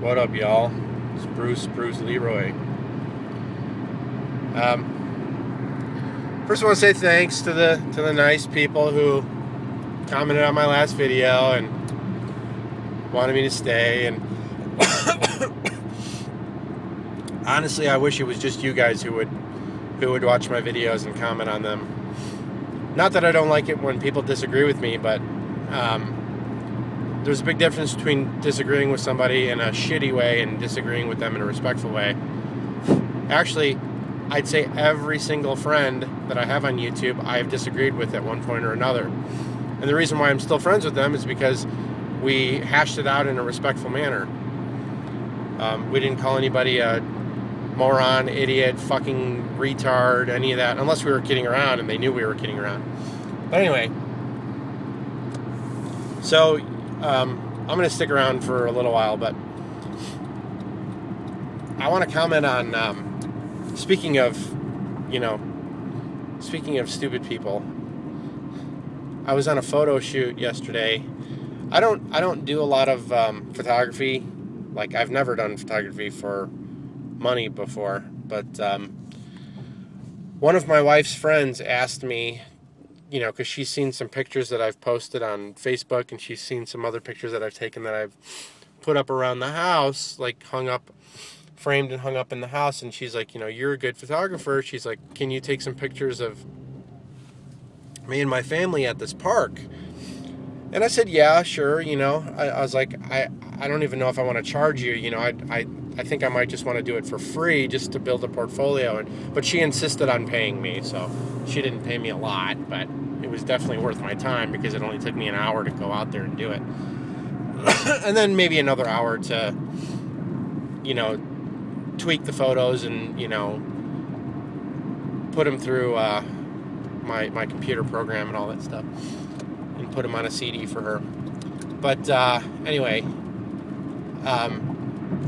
What up, y'all? It's Bruce Leroy. First I want to say thanks to the nice people who commented on my last video and wanted me to stay. And honestly, I wish it was just you guys who would watch my videos and comment on them. Not that I don't like it when people disagree with me, but there's a big difference between disagreeing with somebody in a shitty way and disagreeing with them in a respectful way. Actually, I'd say every single friend that I have on YouTube, I have disagreed with at one point or another. And the reason why I'm still friends with them is because we hashed it out in a respectful manner. We didn't call anybody a moron, idiot, fucking retard, any of that, unless we were kidding around, and they knew we were kidding around. But anyway, so I'm going to stick around for a little while, but I want to comment on, speaking of stupid people, I was on a photo shoot yesterday. I don't do a lot of photography. Like, I've never done photography for money before, but one of my wife's friends asked me, because she's seen some pictures that I've posted on Facebook, and she's seen some other pictures that I've taken that I've put up around the house, like framed and hung up in the house, and she's like, you're a good photographer. She's like, can you take some pictures of me and my family at this park? And I said, yeah, sure. I was like, I don't even know if I want to charge you. I think I might just want to do it for free just to build a portfolio. But she insisted on paying me, so she didn't pay me a lot, but it was definitely worth my time because it only took me an hour to go out there and do it. And then maybe another hour to, tweak the photos and, put them through my computer program and all that stuff, and put them on a CD for her. But anyway,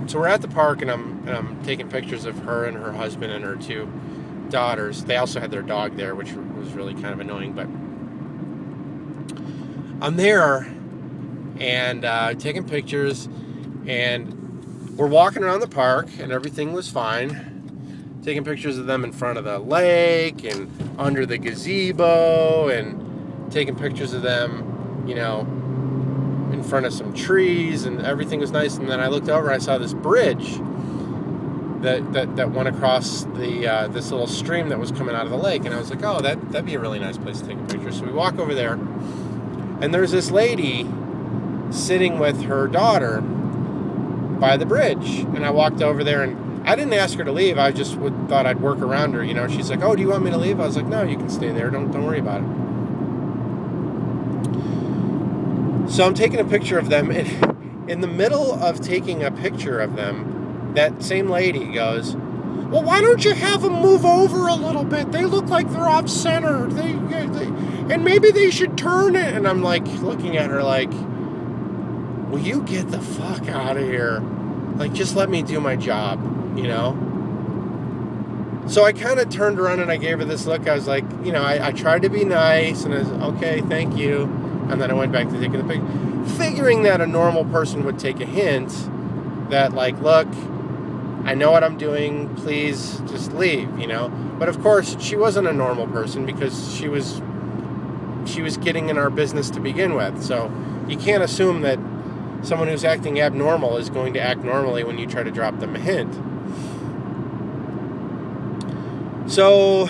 so we're at the park, and I'm taking pictures of her and her husband and her two daughters. They also had their dog there, which was really kind of annoying. But I'm there and taking pictures, and we're walking around the park, and everything was fine. Taking pictures of them in front of the lake and under the gazebo, and taking pictures of them, in front of some trees, and everything was nice. And then I looked over, and I saw this bridge that went across the this little stream that was coming out of the lake, and I was like, oh, that'd be a really nice place to take a picture. So we walk over there, and there's this lady sitting with her daughter by the bridge, and I walked over there, and I didn't ask her to leave. I just thought I'd work around her. She's like, oh, do you want me to leave? I was like, no, you can stay there. Don't worry about it. So I'm taking a picture of them, and in the middle of taking a picture of them, that same lady goes, well, why don't you have them move over a little bit? They look like they're off center. And maybe they should turn it. And I'm like looking at her like, will you get the fuck out of here? Like, just let me do my job, So I kind of turned around and I gave her this look. I was like, I tried to be nice, and I was, okay, thank you. And then I went back to taking the picture, figuring that a normal person would take a hint that, like, look, I know what I'm doing, please just leave, But of course, she wasn't a normal person because she was getting in our business to begin with. So you can't assume that someone who's acting abnormal is going to act normally when you try to drop them a hint. So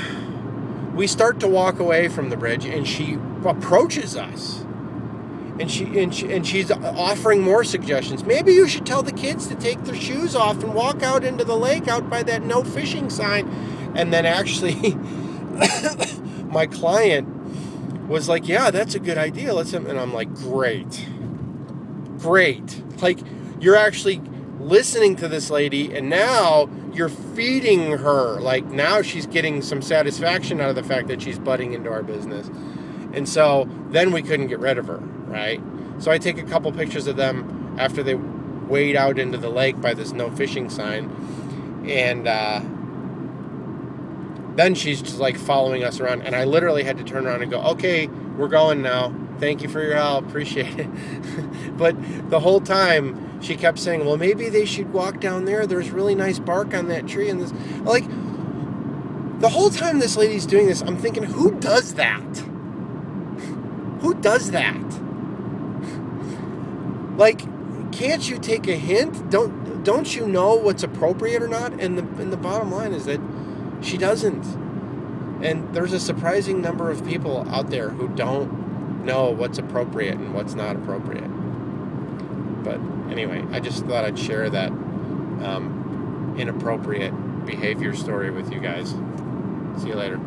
we start to walk away from the bridge, and she approaches us. And she's offering more suggestions. Maybe you should tell the kids to take their shoes off and walk out into the lake out by that no fishing sign. And then actually, my client was like, yeah, that's a good idea. And I'm like, great. Like, you're actually listening to this lady, and now you're feeding her. Like, now she's getting some satisfaction out of the fact that she's butting into our business. And so then we couldn't get rid of her, right? So I take a couple pictures of them after they wade out into the lake by this no fishing sign. And then she's just like following us around. And I literally had to turn around and go, okay, we're going now. Thank you for your help. Appreciate it. But the whole time she kept saying, well, maybe they should walk down there. There's really nice bark on that tree. And this, like, the whole time this lady's doing this, I'm thinking, who does that? Who does that? Like, can't you take a hint? Don't you know what's appropriate or not? And the bottom line is that she doesn't. And there's a surprising number of people out there who don't know what's appropriate and what's not appropriate. But anyway, I just thought I'd share that inappropriate behavior story with you guys. See you later.